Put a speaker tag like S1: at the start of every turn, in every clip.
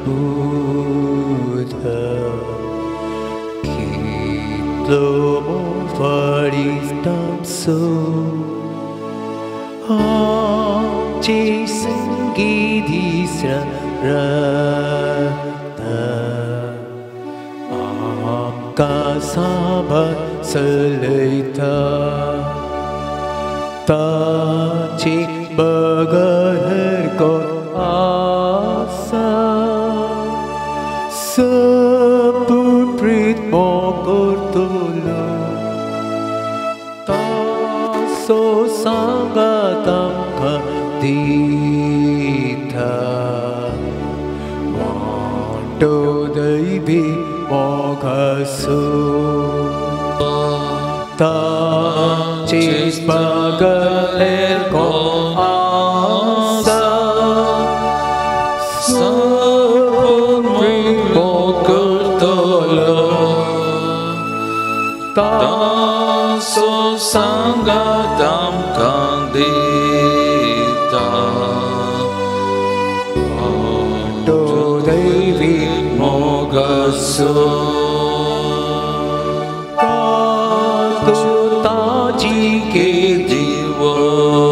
S1: Buddha, Kitlomo Faristamso, Amche Sangidisra Rata, Amka Saba Salita, Tachi Bagar Ko Asa, Sapuprit Mokortolo, Taso Sangatam Kadita, Mando Devi Mokasu, Tachi Bagar Ko Asa,
S2: Taso Sangatam Kandita,
S1: Do Devi
S2: Mogasu,
S1: Katu Taji Ke
S2: Divarti,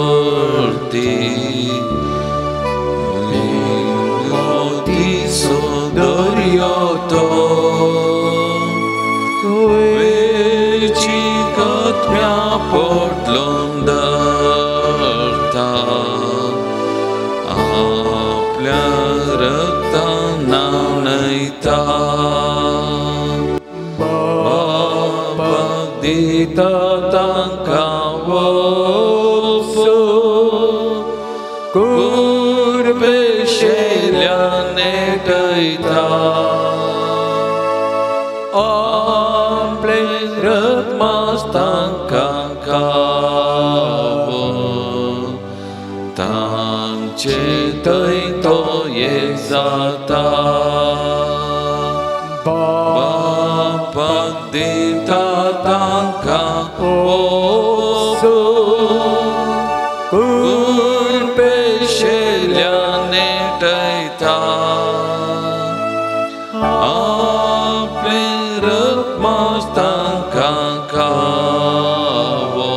S2: Moti Sodoryoto, Vechikatmya Portlundarta, Apल्या रक्तानानैता Bhakti Tankavoso Kurbe Shelyane Taita Ample Rakmastankavo Tanchetai To Yezata Bhakti Tankavoso Kurbe Shelyane Taita Ample Rakmastankavo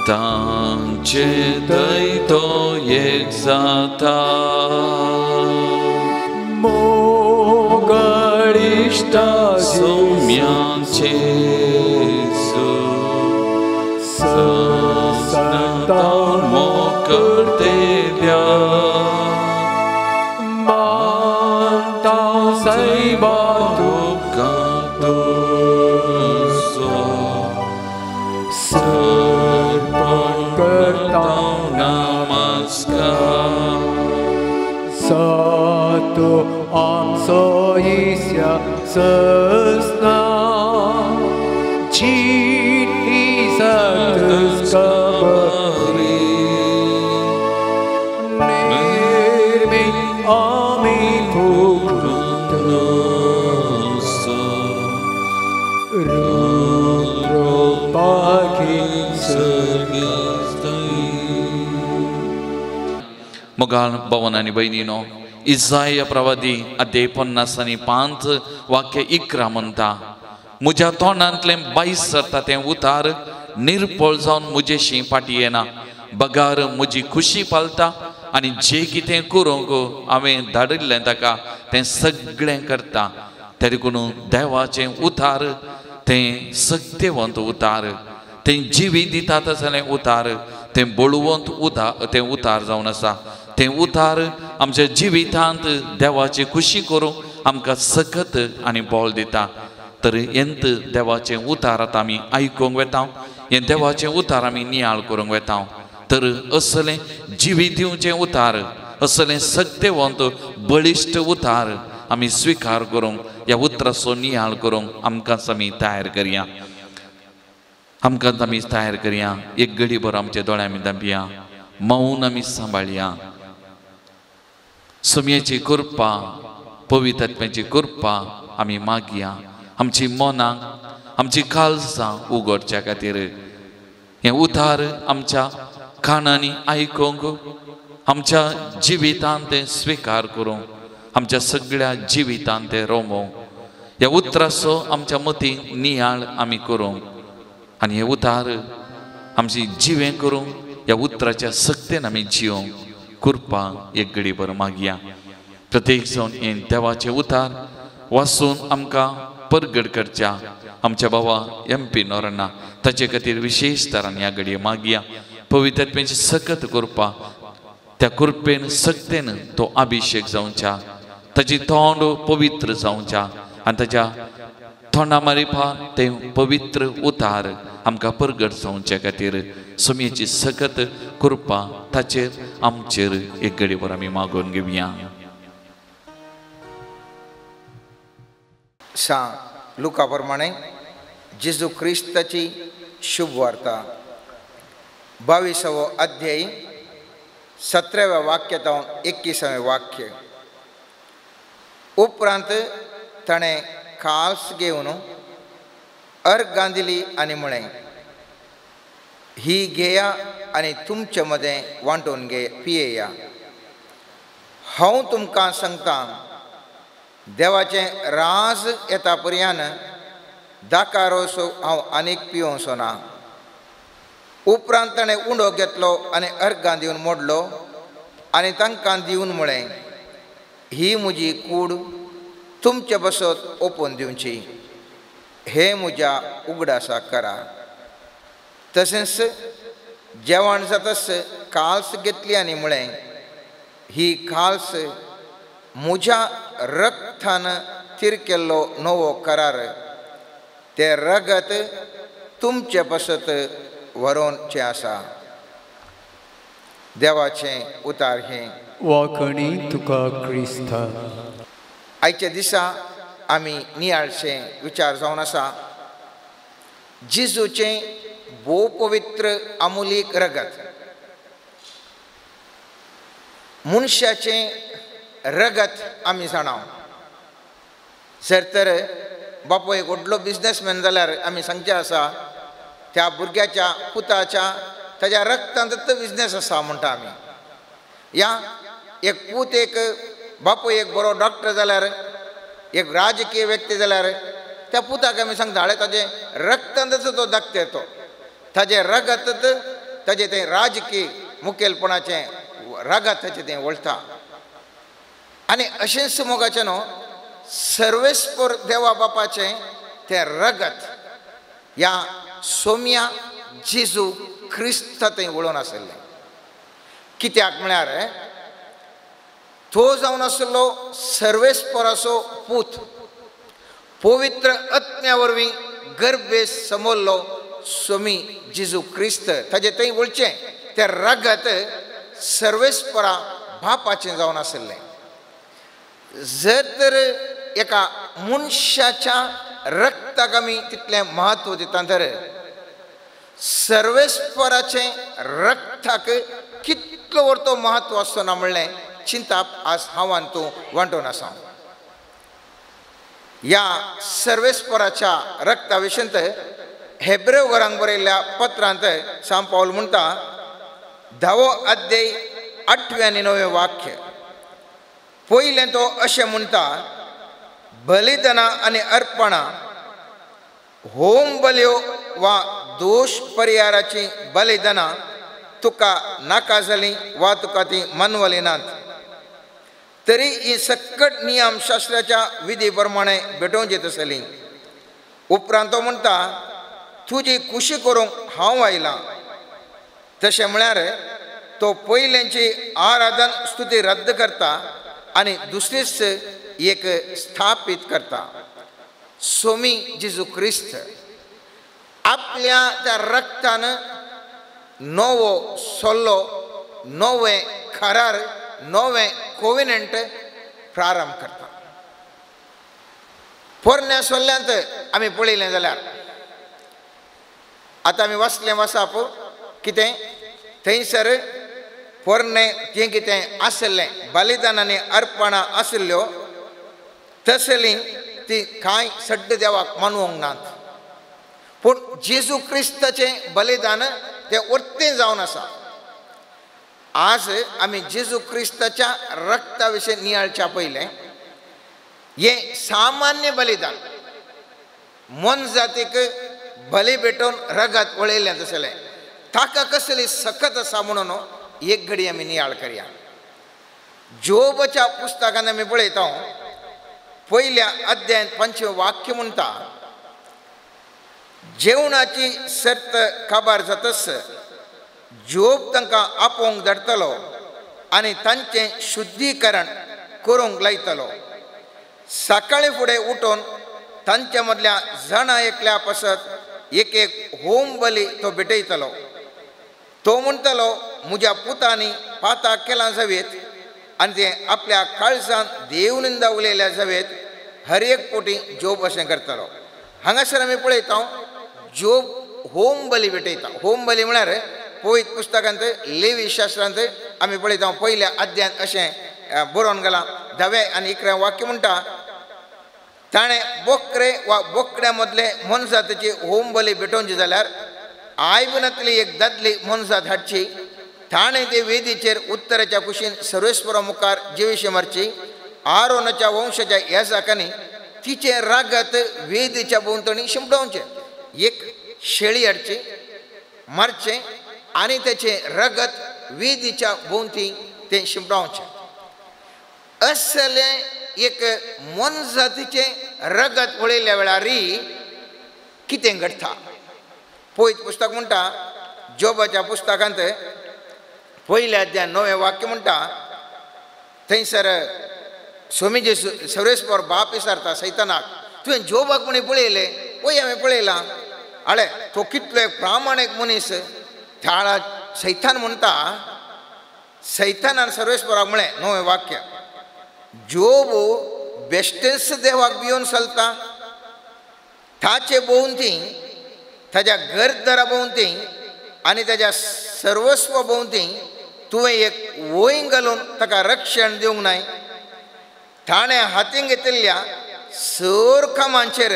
S2: Tanchetai To Yezata
S1: Mogarishta
S2: Sumyanchesu Sasnatan Mokartelya
S1: Mantau Saibatu
S2: Katuso Sarpan Kartau Namaskar
S1: Satu Amso Isya Sasna Jit Isatus Kabari Nirmi Amin Pukrunoso Rudro Pakin Sargistai
S2: Mogal Bhavanani Bainino Isaiah Pravadi Adhe 50 आणि 5 वाक्य इकरा म्हणता मुझ्या तोंडांतले 22 सरता ते उतार निर्पळ जावन मुजेशी फाटी येना बगार मुजी खुशी पालता आणि जे कितें करूंक हांवें धाडिल्लें ताका तें सगळें करता तरी पूण देवाचें उतार तें सत्यवंत उतार तें जिवी दिता तसलें उतार तें बळवंत तें उतार जावन आसा तें उतार आमच्या जिवितांत देवाची खुशी करूंक आमकां सकत आनी बोल दिता तर हेंत देवाचें उतार आतां आमी आयकूंक वेता हें देवाचें उतार आमी नियाळ करूंक वेता तर असलें जिवी दिवचें उतार असलें सत्यवंत बळिश्ट उतार आमी स्विकार करूंक ह्या उतराचो नियाळ करूंक आमकांच आमी तयार करया आमकांच आमी तयार करया एक घडीभर आमच्या दोळ्यां आमी धांपया मौन आमी सांबाळया सुमयेची कृपा पवित्रात्म्याची कृपा आमी मागया आमची मनां आमची काळजां उगडच्या खातीर हें उतार आमच्या कानांनी आयकूंक आमच्या जिवितांत तें स्विकार करूंक आमच्या सगळ्या जिवितांत ते रोमो ह्या उतराचो आमच्या मती नियाळ आमी करूं आनी हे उतार आमची जिवें करूं ह्या उतराच्या सक्तेन आमी जिवों कृपा एक घडी भर मागया प्रत्येक जावन हे देवाचे उतार वाचून आमकां परगट करच्या आमच्या बाबा MP नोरांना ताचे खातीर विशेष तरान ह्या घडये मागया पवित्रत्वेची सकत कृपा त्या कृपेन सक्तेन तो अभिषेक जावच्या ताची तोंड पवित्र जावच्या आनी ताच्या तोंडा मारिफान ते पवित्र उतार आमकां परगट जावचे खातीर सुमयेची सकत कृपा ताचेर आमचेर एक घडी भर आमी मागून घेवया
S3: लुका प्रमाणे जेजू क्रिस्ताची शुभ वार्ता 22 अध्याय 17व्या वाक्यातून 21वें वाक्य उपरांत ताणें काल्स घेवन अर्घ गांदिली आनी म्हळें ही घेया आनी तुमचे मदें वांटून पियेया हांव तुमकां सांगतां देवाचें राज येता पर्यान दाकारोसो हांव आनीक पिवोसो ना उपरांत ताणें उंडो घेतलो आनी अर्घां दिवन मोडलो आनी तांकां दिवन म्हळें ही म्हजी कूड तुमचे बसत ओपून दिवची हे म्हज्या उगडासा करा तशेंच जेवण जाताच काल्स घेतली आनी म्हळें ही काल्स म्हज्या रगतान थीर केल्लो नवो करार ते रगत तुमचे बसत व्हरोनचें आसा देवाचें उतार हें
S1: वाखणी तुका क्रिस्ता
S3: आयच्या दिसा आमी नियाळचे विचार जावन आसा जेजूचें भोव पवित्र अमुलीक रगत मनशाचें रगत आमी जाणाव जर तर बापू एक व्हडलो बिझनेसमॅन जाल्यार आमी सांगचें आसा त्या भुरग्याच्या पुताच्या ताच्या रगतांत बिझनेस आसा म्हणटा आमी या एक पूत एक बापू एक बरो डॉक्टर जाल्यार एक राजकीय व्यक्ती जाल्यार त्या पुताक आमी सांगता हाळे ताजे रगतांतच तो धाकटो येतो ताजे रगत ताजे तें राजकीय मुखेलपणाचें रगत ताचें तें वळटा आनी अशेंच मोगाचें न्हू सर्वेस्पर देवा बापाचें तें रगत ह्या सोम्या जेजू क्रिस्त थंय वळून आसलें कित्याक म्हळ्यार तो जावन आसलो सर्वेस्पराचो पूत पवित्र आत्म्या वरवीं गर्भेस समोरलो सोमी जेजू क्रिस्त ताजे थंय वळचें तें रगत सर्वेस्परा बापाचें जावन आसलें जर तर एका मनशाच्या रगताक आमी तितलें महत्व दिता तर सर्वेस्पराचें रगताक कितलो व्हरतो महत्व आसचो ना म्हणलें चिंताप आज हांव आनी तूं वांटून आसा ह्या सर्वेस्पराच्या रगता विशयंत हेब्रेव घरांक बरयल्ल्या पत्रांत सांत पावल म्हणटा 10 अध्याय 8वें आनी 9वें वाक्य पयलें तो अशें म्हणटा बलिदानां आनी अर्पणां होम बल्यो वा दोश परिहाराची बलिदानां तुका नाका जालीं वा तुका ती मानवली नात तरी ही सक्कट नियम शास्त्राच्या विधी प्रमाणे भेटोवंक येत आसली उपरांत तो म्हणटा तुजी खुशी करूंक हांव आयलां तशें म्हळ्यार तो पयलेंची आराधन स्तुती रद्द करता आनी दुसरीच एक स्थापीत करता सोमी जेजू क्रिस्त आपल्या त्या रगतान नवो सोल्लो नवे करार नवे कोविनंट प्रारंभ करता पोरण्या सोल्ल्यांत आमी पळयलें जाल्यार आतां आमी वाचलें वाचप कितें थंयसर पोरणें जें कितें आसलें बलिदान आनी अर्पणां आशिल्ल्यो तसलीं ती कांय सड्ड देवाक मानवंक नात पूण जेजू क्रिस्ताचें बलिदान तें वर्तें जावन आसा आज आमी जेजू क्रिस्ताच्या रगता विशीं नियाळच्या पयलें हे सामान्य बलिदान मन जातीक बली भेटून रगत वळयलें तसलें ताका कसली सखत आसा म्हणून एक घडी आमी नियाळ करया. जोबच्या पुस्तकान आमी पळयता पयल्या अध्यायान 5वें वाक्य म्हणटा, जेवणाची सर्त काबार जातस जोब तांकां आपोवंक धाडटलो आनी तांचें शुद्धीकरण करूंक लायतलो. सकाळी फुडें उठून तांच्या मदल्या जाणा एकल्या पासत एक होम बली तो भेटयतलो. तो म्हणटलो, म्हज्या पुतांनी पाताक केलां जावेत आनी ते आपल्या काळजान देवनिंदा उलयल्या जावेत, हर एक पोटी जोब अशें करतलो. हांगासर आमी पळयता जोब होम बली भेटयता. होम बली म्हळ्यार पवित्र पुस्तकांत लेवी शास्त्रांत आमी पळयता पयल्या अध्यायान अशें बरोवन गेलां. 10वें आनी 11वें वाक्य म्हणटा, ताणें बोकरे वा बोकड्या मदले मनजातीची होम बली भेटोवची जाल्यार आयबनांतली एक दादली मनजात हाडची. ताणें ते वेदीचेर उत्तराच्या कुशीन सर्वेस्परा मुखार जिवेशी मारची. आरोनाच्या वंशाच्या याजकांनी तिचे रागत वेदीच्या भोंवतणी शिंपडावचें. एक शेळी हाडची, मारचें आनी तेचे रगत वेदीच्या भोंवती तें शिंपडावचें. असलें एक मनजातीचें रगत वळयल्या वेळार कितें घडटा? पवित्र पुस्तक म्हणटा, जोबाच्या पुस्तकांत पयल्या अध्यायान 9वें वाक्य म्हणटा, थंयसर स्वामीजी सर्वेस्पर बाप विचारता सैतानाक, तुवें जोबाक म्हणी पळयलें? पळय हांवें पळयलां. आळे तो कितलो एक प्रामाणीक मनीस. त्या वेळार सैतान म्हणटा, सैतानान सर्वेस्पराक म्हळें 9वें वाक्य, जोब बेश्टेच देवाक भिवन चलता. ताचे भोंवती, ताच्या घरदारा भोंवती आनी ताच्या सर्वस्व भोंवती तुवें एक वय घालून ताका रक्षण दिवंक नाय. ताणें हातीन घेतिल्ल्या सर कामांचेर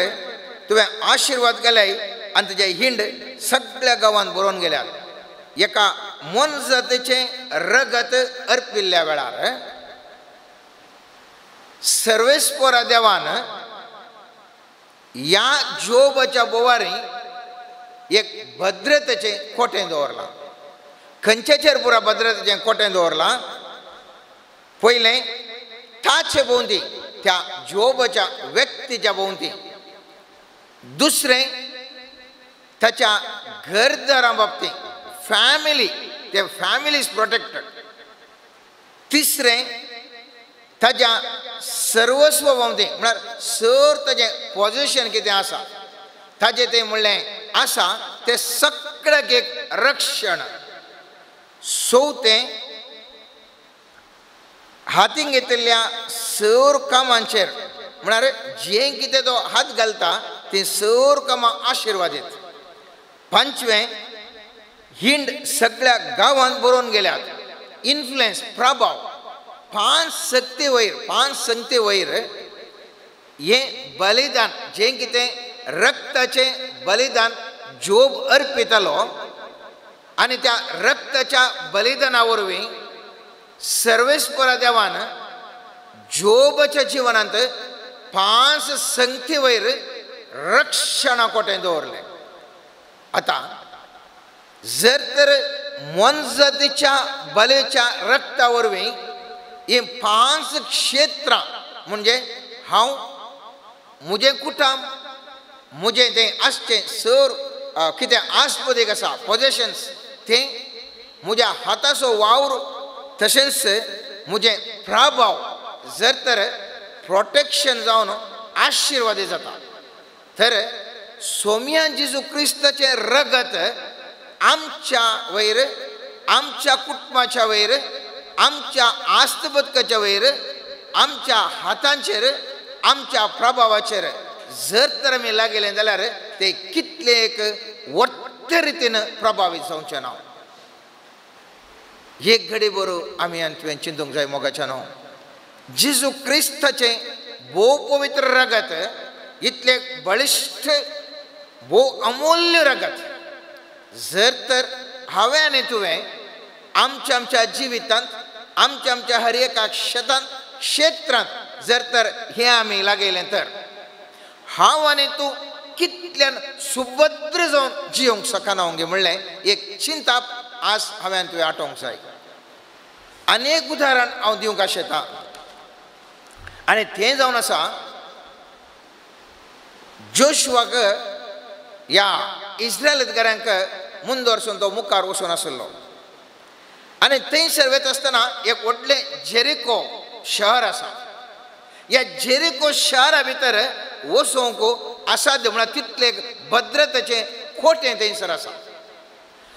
S3: तुवें आशिर्वाद केल्याय आनी तुजे हिंड सगळ्या गांवांत बरोवन गेल्यात. एका मनजातीचें रगत अर्पिल्ल्या वेळार सर्वेस्परा देवान ह्या जोबाच्या बोवारी एक भद्रतेचें कोटें दवरलां. खंयचेचेर पुरा भद्रतेचें कोटें दवरलां? पयलें ताचे भोंवती, त्या जोबाच्या व्यक्तीच्या भोंवती. दुसरें ताच्या घरदारां बाबतींत, फॅमिली, ते फॅमिली इज प्रोटेक्टेड. तिसरें ताच्या सर्वस्व भोंवती, म्हळ्यार सर ताजें पोजिशन कितें आसा ताजें तें म्हणलें आसा तें सगळ्याक एक रक्षण. चवथें हातीन घेतिल्ल्या सर कामांचेर, म्हळ्यार जें कितें तो हात घालता तीं सर कामां आशिर्वादीत. पांचवें, हिंड सगळ्या गांवांत बरोवन गेल्यात. इन्फ्लुएन्स, प्रभाव. 5 संगते वयर हें बलिदान, जें कितें रक्ताचें बलिदान जोब अर्पितालो आनी त्या रक्ताच्या बलिदाना वरवीं सर्वेस्परा देवान जोबाच्या जिवनांत 5 संगते वयर रक्षणा कोटें दवरलें. आतां जर तर मनजातीच्या बलेच्या रक्ता वरवीं ही 5 क्षेत्रां, म्हणजे हांव, म्हजें कुटुंब, म्हजें तें आसचें सर कितें आस्पदीक आसा, पोजेशन्स, तें म्हज्या हाताचो वावर, तशेंच म्हजें प्रभाव जर तर प्रोटेक्शन जावन आशिर्वादी जाता, तर सोम्या जेजू क्रिस्ताचें रगत आमच्या वयर, आमच्या कुटुंबाच्या वयर, आमच्या आस्तबदकाच्या वयर, आमच्या हातांचेर, आमच्या प्रभावाचेर जर तर आमी लागले जाल्यार ते कितले एक वट्ट रितीन प्रभावीत जावचें ना. एक घडी बरो आमी आनी तुवें चिंतूंक जाय मोगाच्यान, जेजू क्रिस्ताचें भोव पवित्र रगत, इतले बळिश्ठ, भोव अमूल्य रगत जर तर हांवें आनी तुवें आमच्या जिवितांत, आमच्या हर एका क्षेत्रांत जर तर हे आमी लागयलें तर हांव आनी तूं कितल्यान सुभद्र जावन जियोंक शकना वंगे म्हणलें एक चिंता आज हांवें तुवें आठोवंक जाय. आनीक उदाहरण हांव दिवंक आशेतां आनी तें जावन आसा जोशुवाक ह्या इस्रायलीकारांक मुंदोरसून तो मुखार वचून आसलो आनी थंयसर वयता आसतना एक व्हडलें जेरिको शहर आसा. ह्या जेरिको शहरा भितर वचोंक असाध्य म्हळ्यार तितले भद्रतेचें खोटें थंयसर आसा.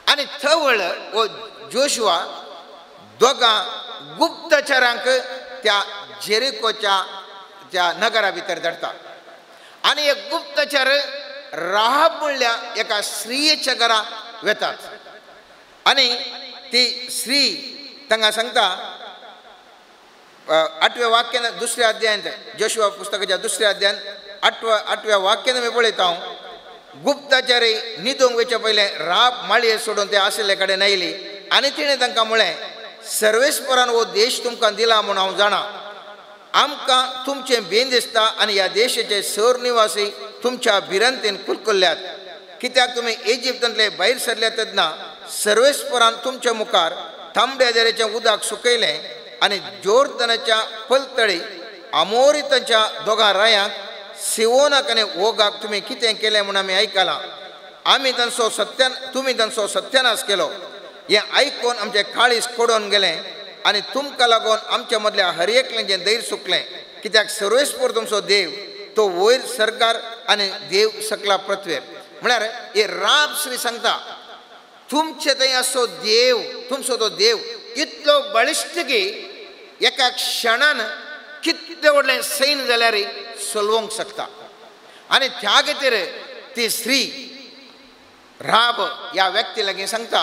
S3: आनी थवळ हो जोशुआ दोगां गुप्तचरांक त्या जेरिकोच्या त्या नगरा भितर धाडटा आनी एक गुप्तचर राहाब म्हणल्या एका स्त्रियेच्या घरा वेतात आनी ती स्त्री तांकां सांगता 8व्या वाक्यान 2ऱ्या अध्यायांत जोशुआ पुस्तकाच्या 2ऱ्या अध्यायांत 8व्या वाक्यान आमी पळयता गुप्तचारी न्हिदोंक वयचे पयलें राब माळयेर सोडून ते आशिल्ले कडेन आयली आनी तिणें तांकां म्हळें सर्वेस्परान हो देश तुमकां दिला म्हूण हांव जाणा. आमकां तुमचें भेन दिसता आनी ह्या देशाचे सर निवासी तुमच्या भिरंतेन कुलकुल्ल्यात कित्याक तुमी इजिप्तांतले भायर सरले तेन्ना सर्वेस्परान तुमच्या मुखार तांबड्या दर्याचें उदक सुकयलें आनी जोर्दनाच्या पलतळी अमोरितांच्या दोगां रायांक सिवोनाक आनी ओगाक तुमी कितें केलें म्हूण आमी आयकलां. आमी तांचो तुमी तांचो सत्यानाश केलो. हें आयकून आमचें काळीज कोडोवन गेलें आनी तुमकां लागून आमच्या मदल्या हर एकल्याचें दैर सुकलें कित्याक सर्वेस्पर तुमचो देव तो वयर सरकार आनी देव सकला पृथ्वेर. म्हळ्यार हे राब श्री सांगता तुमचे थंय असो देव तुमचो तो देव इतलो बळिश्ट की एका क्षणान कितलें व्हडलें सैन्य जाल्यार चलोवंक शकता. आनी त्या खातीर ती स्त्री राब ह्या व्यक्ती लागीं सांगता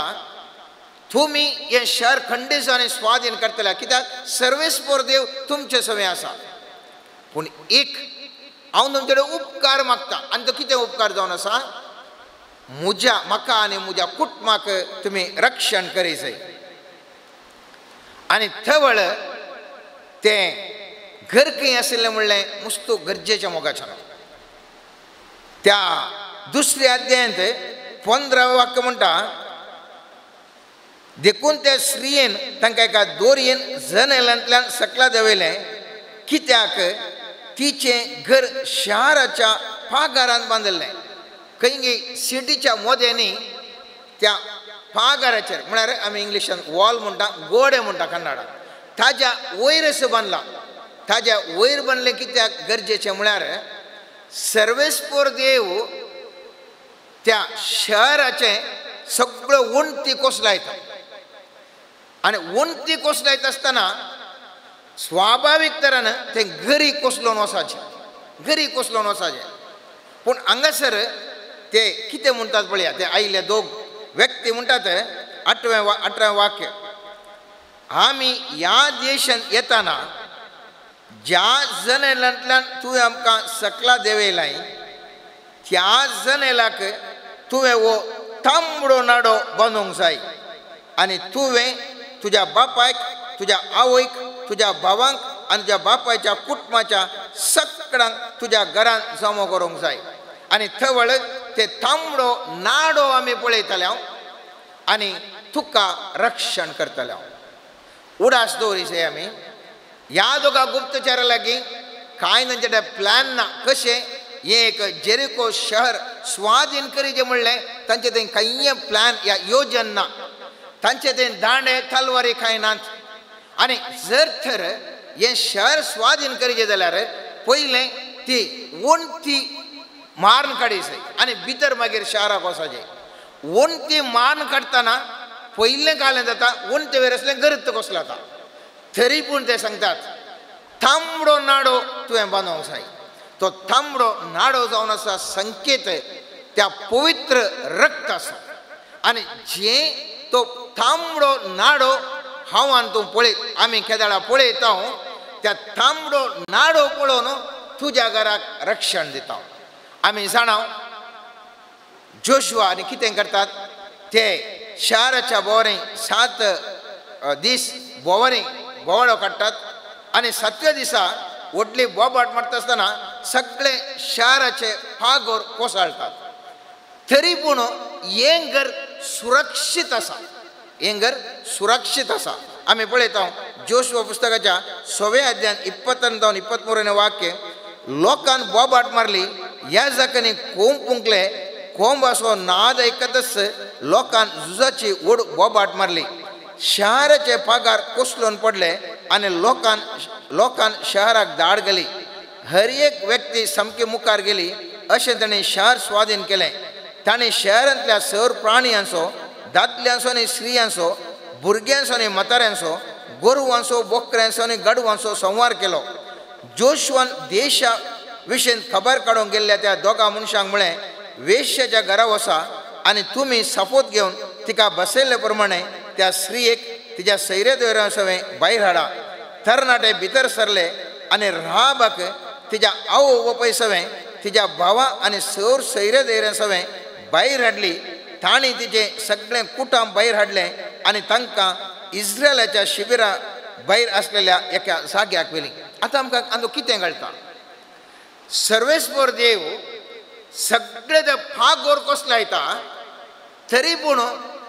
S3: तुमी हें शहर खंडीत आनी स्वाधीन करतले कित्याक सर्वेस्पर देव तुमचे सवय आसा. पूण एक हांव तुमचे कडेन उपकार मागता आनी तो कितें उपकार जावन आसा म्हाका आनी म्हज्या कुटुंबाक तुमी रक्षण करी जाय. आनी थवळ तें घर खंय आशिल्लें म्हणलें मुस्तू गरजेच्या मोगाच्यान. त्या 2ऱ्या अध्यायांत 15वें वाक्य म्हणटा देखून त्या स्त्रियेन तांकां एका दोरयेन जनेलांतल्यान सकला देंवयलें कित्याक तिचें घर शाराच्या पागारांत बांदिल्लें. खंय सिटीच्या मोदेनी त्या पागाराचेर म्हळ्यार आमी इंग्लिशान वॉल म्हणटा गोडे म्हणटा कन्नडांत ताज्या वयर असो बांदला. ताज्या वयर बांदलें कित्याक गरजेचें म्हळ्यार सर्वेस्पर देव त्या शहराचें सगळ्यो वणटी कोसलायता आनी वणटी कोसलायत आसतना स्वाभावीक तरान तें घरी कोसलोवन वचाचें. पूण हांगासर ते कितें म्हणटात पळया ते आयिल्ले दोग व्यक्ती म्हणटात 18वें वाक्य आमी ह्या देशांत येताना ज्या जनेलांतल्यान तुवें आमकां सकला देंवयलाय त्या जनेलाक तुवें हो तांबडो नाडो बांदूंक जाय आनी तुवें तुज्या बापायक तुज्या आवयक तुज्या भावांक आनी तुज्या बापायच्या कुटुंबाच्या सगळ्यांक तुज्या घरांत जमो करूंक जाय. आनी थवळ ते तांबडो नाडो आमी पळयतले आनी तुका रक्षण करतले. उडास दवरिसे आमी ह्या दोगा गुप्तचारा लागीं कांय तांचे प्लॅन ना कशें हें एक जेरिको शहर स्वाधीन करीचें म्हणलें तांचे थंय खंय प्लॅन या योजन ना. तांचे थंय दांडे तलवारी कांय नात. आनी जर तर हें शहर स्वाधीन करीचें जाल्यार पयलें ती वणटी मारून काडीचें आनी भितर मागीर शाराक वचचें. वणटी मारून काडटना पयलें कालें जाता वणटे वयर असलें गरत कसलो जाता. तरी पूण ते सांगतात तांबडो नाडो तुवें बांदूंक जाय. तो तांबडो नाडो जावन आसा संकेत त्या पवित्र रक्त आसा. आनी जें तो तांबडो नाडो हांव आनी तूं पळयत आमी केदाळा पळयता त्या तांबडो नाडो पळोवन तुज्या घराक रक्षण दिता. आमी जाणां जोशुआ आनी कितें करतात ते शाराच्या बोवांनी 7 दीस बोवाळो काडटात आनी 7व्या दिसा व्हडली बोबाट मारता आसतना सगळे शहराचे फागोर कोसळटात. तरी पूण हें घर सुरक्षीत आसा, हें घर सुरक्षीत आसा. आमी पळयता जोशुआ पुस्तकाच्या 6व्या अध्यायान 22-23 वाक्य, लोकान बोबाट मारली, याजकांनी कोंब फुंकले, कोंब असो नाद ऐकतच लोकान झुजाची ओड बोबाट मारली. शहराचे पागार कोसळून पडले आणि लोकान शहराक धाड गेली. हर एक व्यक्ती सामकी मुखार गेली. अशें ताणें शहर स्वाधीन केलें. ताणें शहरांतल्या सर प्राण्यांचो, दादल्यांचो आनी स्त्रियांचो, भुरग्यांचो आनी म्हाताऱ्यांचो, गोरवांचो, बोकऱ्यांचो आनी गाडवांचो संवार केलो. जोशुआन देशा विशीं खबर काडूंक गेल्ल्या त्या दोगा मनशांक म्हळें, वेश्येच्या घरा वचा आनी तुमी सपोत घेवन तिका बसयल्ले प्रमाणे त्या स्त्रियेक तिच्या सैरेदोरा सवें भायर हाडा. तरणाटे भितर सरले आनी राहाबाक तिच्या आवय बापाय सवें, तिच्या भावा आनी सर सैरेदोरा सवें भायर हाडली. तांणी तिचे सगळें कुटुंब भायर हाडलें आनी तांकां इस्रायलाच्या शिबिरा भायर आसलेल्या एका जाग्याक व्हेलीं. आतां आमकां आंदो कितें कळटा? सर्वेस्पर देव सगळे ते फागोर कोसलायता, तरी पूण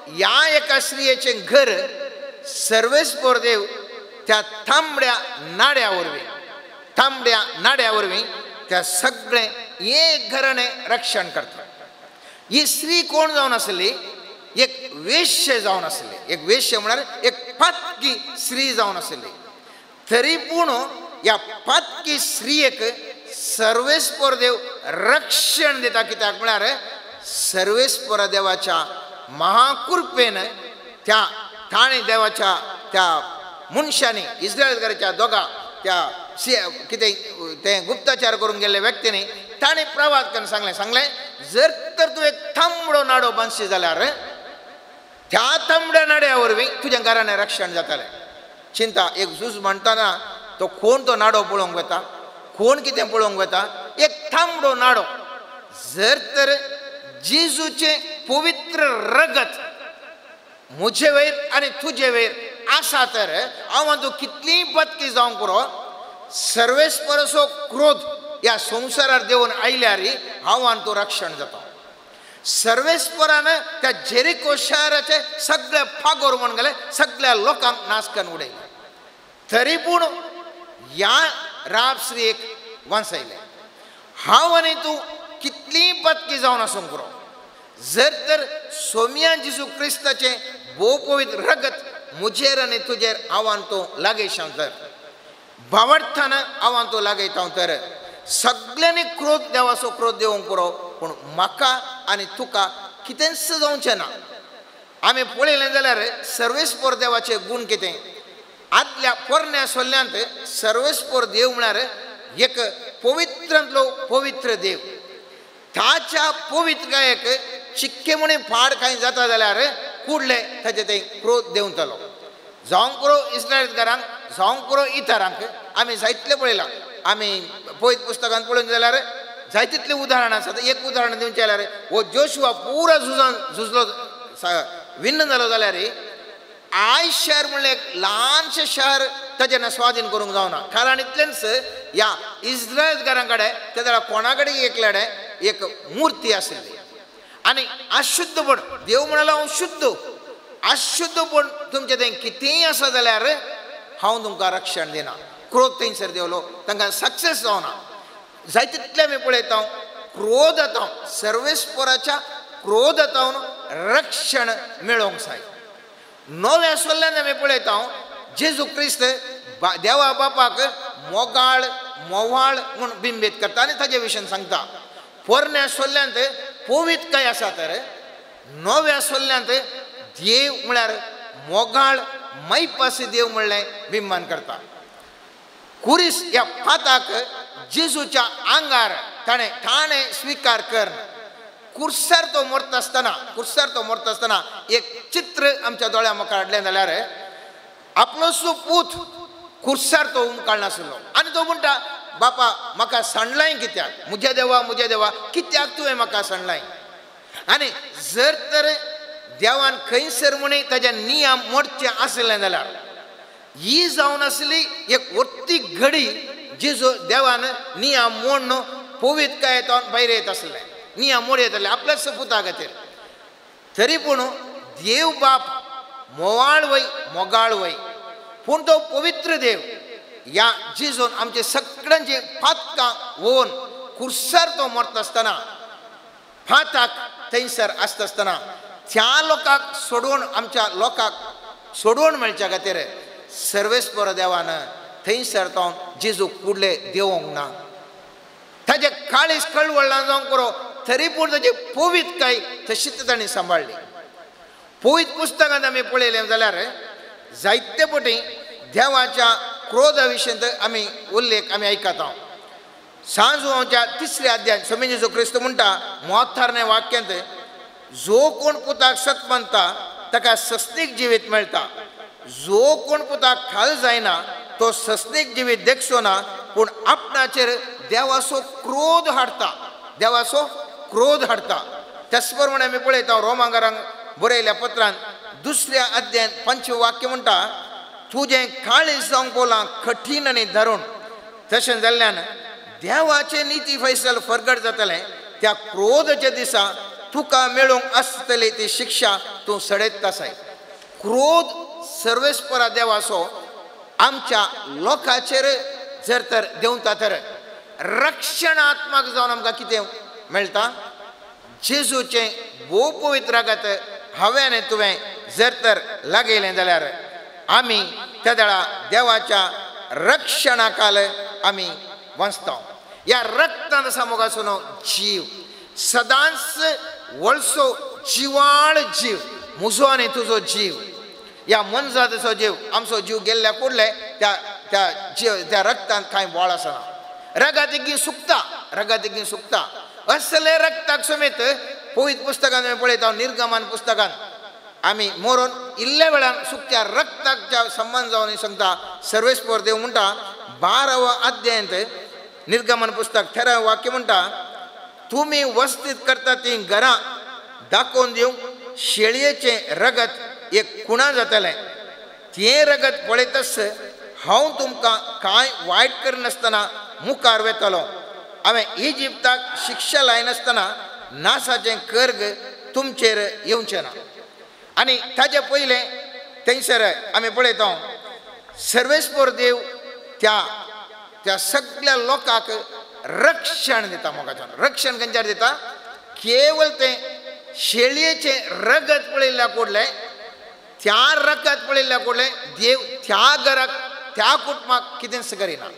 S3: ह्या एका स्त्रियेचें घर सर्वेस्पर देव त्या तांबड्या नाड्या वरवीं त्या सगळें एक घराणें रक्षण करता. ही स्त्री कोण जावन आसली? एक वेश्य जावन आसली. एक वेश्य म्हळ्यार एक पातकी स्त्री जावन आसली. तरी पूण ह्या पातकी स्त्रियेक सर्वेस्पर देव रक्षण दिता. कित्याक म्हळ्यार सर्वेस्पर देवाच्या महाकृपेन ताणें देवाच्या त्या मनशांनी, इस्रायलकाराच्या दोगा त्या कितें तें गुप्तचार करून गेल्ले व्यक्तींनी ताणें प्रवाद करून सांगलें, जर तर तूं एक तांबडो नाडो बांदशी जाल्यार त्या तांबड्या नाड्या वरवीं तुज्या घराणें रक्षण जातालें. चिंता, एक झूज म्हणटाना तो कोण तो नाडो पळोवंक वता, कोण कितें पळोवंक वता? एक तांबडो नाडो. जर तर जेजूचें पवित्र रगत म्हजे वयर आनी तुजे वयर आसा तर हांव तूं कितलीय पत्की जावंक पुरो, सर्वेस्परचो क्रोध ह्या संवसारार देऊन आयल्यार हांव आनी तूं रक्षण जाता. सर्वेस्परान त्या जेरिको शहराचे सगळे फागोर म्हणून गेले, सगळ्या लोकांक नाश करून उडयले. तरी पूण ह्या राब स्त्रियेक वांचयलें. हांव आनी तूं कितलीय पत्की जावन आसूंक पुरो, जर तर सोम्या जेजू क्रिस्ताचें भोव पवित्र रगत मुजेर आनी तुजेर हांव आनी तूं लागयशां तर, भावर्थान हांव आनी तूं लागयता तर सगळ्यांनी क्रोध देवाचो क्रोध देवंक पुरो, पूण म्हाका आनी तुका कितेंच जावचें ना. आमी पळयलें जाल्यार सर्वेस्पर देवाचे गूण कितें? आदल्या पोरण्या सोल्ल्यांत सर्वेस्पर देव म्हळ्यार एक पवित्रांतलो पवित्र देव. ताच्या पवित्रकायेक चिक्के म्हणे फाड कांय जाता जाल्यार कुडले ताचे तें क्रोध देंवतलो. जावंक पुरो इस्रायलकारांक, जावंक पुरो इतरांक. आमी जायतले पळयलां. आमी पळयत पुस्तकांत पळोवन जाल्यार जायतितले उदाहरणां आसात. एक उदाहरण दिवचें जाल्यार हो जोशुआ पुरा झुजलो विन्न जालो जाल्यार आयज शहर म्हणलें एक ल्हानशें शहर ताजें स्वाधीन करूंक जावना. कारण इतलेंच ह्या इस्रायलकारां कडेन त्या वेळार कोणा कडेन एकल्याडे एक मुर्ती आशिल्ली आनी अशुद्धपण. देव म्हणालो हांव शुद्ध, अशुद्धपण तुमचें तें कितेंय आसा जाल्यार हांव तुमकां रक्षण दिना. क्रोध थंयसर देवलो, तांकां सक्सेस जावना. जायतितले आमी पळयता क्रोध येता, सर्वेस्पराच्या क्रोध येतावन रक्षण मेळोवंक जाय. नव्या सोल्ल्यान आमी पळयता जेजू क्रिस्त देवा बापाक मोगाळ मोवाळ म्हूण बिंबीत करता आनी ताजे विशयी सांगता. पोरण्या सोल्ल्यांत पवित्रकाय आसा तर नव्या सोल्ल्यांत देव म्हळ्यार मोगाळ मैपासी देव म्हणलें बिंबन करता. कुरीस ह्या फाताक जेजूच्या आंगार ताणें स्विकार कर. कुर्सार तो मरता आसतना एक चित्र आमच्या दोळ्या मुखार हाडलें जाल्यार आपलोसो पूत कुर्सार तो उमकाळ नासलो आनी तो म्हणटा, बापा म्हाका सांडलाय कित्याक? म्हज्या देवा कित्याक तुवें म्हाका सांडलाय? आनी जर तर देवान खंयसर म्हणी ताजे नियम मोडचे आसले जाल्यार ही जावन आसली एक वरती घडी जेजू देवान नियम मोडनो पवित काय तो भायर येत असले नियम मोड येतले आपल्याच पुता खातीर तरी पूण देव बाप मोवाळ वय मोगाळ वय पूण तो पवित्र देव या जेजून आमचे सगळ्यांचे फातकां वोवन कुर्सार तो मरत आसतना फाताक थंयसर आसता आसतना त्या लोकांक सोडून आमच्या लोकांक सोडून मेळच्या खातीर सर्वेस्पर देवान थंयसर तो जेजू फुडले देवोंक ना ताजे काळीज कळवळ्ळां जावंक पुरो तरी पूण ताची पवित्रकाय तशीच ताणें सांबाळ्ळी पवित्र पुस्तकांत आमी पळयलें जाल्यार जायते फावटी देवाच्या क्रोधा विशीं आमी उल्लेख आमी आयकता सांजोच्या 3ऱ्या अध्यायात स्वामी जेजू क्रिस्त म्हणटा 72वें वाक्यांत जो कोण पुताक सत मानता ताका सस्तीक जिवीत मेळटा जो कोण पुताक खाल जायना तो सस्तीक जिवीत देखचो ना पूण आपणाचेर देवाचो क्रोध हाडटा देवाचो क्रोध हाडटा त्याच प्रमाणे आमी पळयता रोमांकारांक बरयल्या पत्रांत 2ऱ्या अध्यायात 5वें वाक्य म्हणटा तुजें काळीज जावंक बोलां कठीण आनी धरून तशें जाल्ल्यान देवाचे नीती फैसल फरगड जातलें त्या क्रोधाच्या दिसा तुका मेळूंक आसतली ती शिक्षा तूं सडयत आसाय क्रोध सर्वेस्परा देवाचो आमच्या लोकांचेर जर तर देंवता तर रक्षणात्मक जावन आमकां कितें मेळटा जेजूचें भोव पवित्र रागात हांवें आनी तुवें जर तर लागयलें जाल्यार आमी त्या वेळा देवाच्या रक्षणाकाल आमी वाचता ह्या रक्तांत आसा मोगाचो जीव सदांच वळसो जिवाळ जीव म्हजो आनी तुजो जीव ह्या मनजाचो जीव आमचो जीव गेल्ल्या कुडले त्या रक्तांत कांय बोळ आसना रगत एकी सुकता असले रक्ताक समेत पवित्र पुस्तकांत आमी पळयता निर्गमन पुस्तकांत आमी मरून इल्ल्या वेळान सुकत्या रक्ताच्या संबंध जावन सांगता सर्वेस्पर देव म्हणटा 12वा अध्यायांत निर्गमन पुस्तक 13वें वाक्य म्हणटा तुमी वस्तीत करता ती घरां दाखोवन दिवंक शेळयेचें रगत एक कुणा जातलें तें रगत पळयतस हांव तुमकां कांय वायट करनासतना मुखार वेतलो हांवें इजिप्ताक शिक्षा लायनासतना नासाचें कर्ग तुमचेर येवचें ना आनी ताचे पयलें थंयसर आमी पळयता सर्वेस्पर देव त्या सगळ्या लोकांक रक्षण दिता मोगाचें रक्षण खंयच्यार दिता केवळ तें शेळयेचें रगत पळयल्ल्या कोडलें त्या रगत पळयल्ल्या कोडलें देव त्या घराक त्या कुटुंबाक कितेंच करिना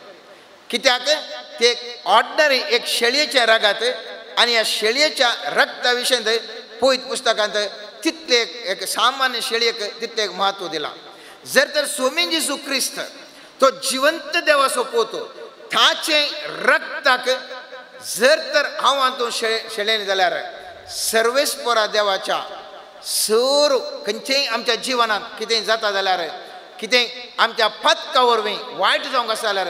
S3: कित्याक ते ऑर्डिनरी एक शेळयेचें रगत आनी ह्या शेळयेच्या रक्ता विशयी पवित्र पुस्तकांत तितले एक सामान्य शेळयेक तितले म्हत्व दिलां जर तर स्वामी जेजू क्रिस्त तो जिवंत देवाचो पोतो ताचे रक्ताक जर तर हांव हातूंत शेळयलें जाल्यार सर्वेस्परा देवाच्या सर खंयचेय आमच्या जिवनांत कितेंय जाता जाल्यार कितेंय आमच्या पथका वरवीं वायट जावंक आसा जाल्यार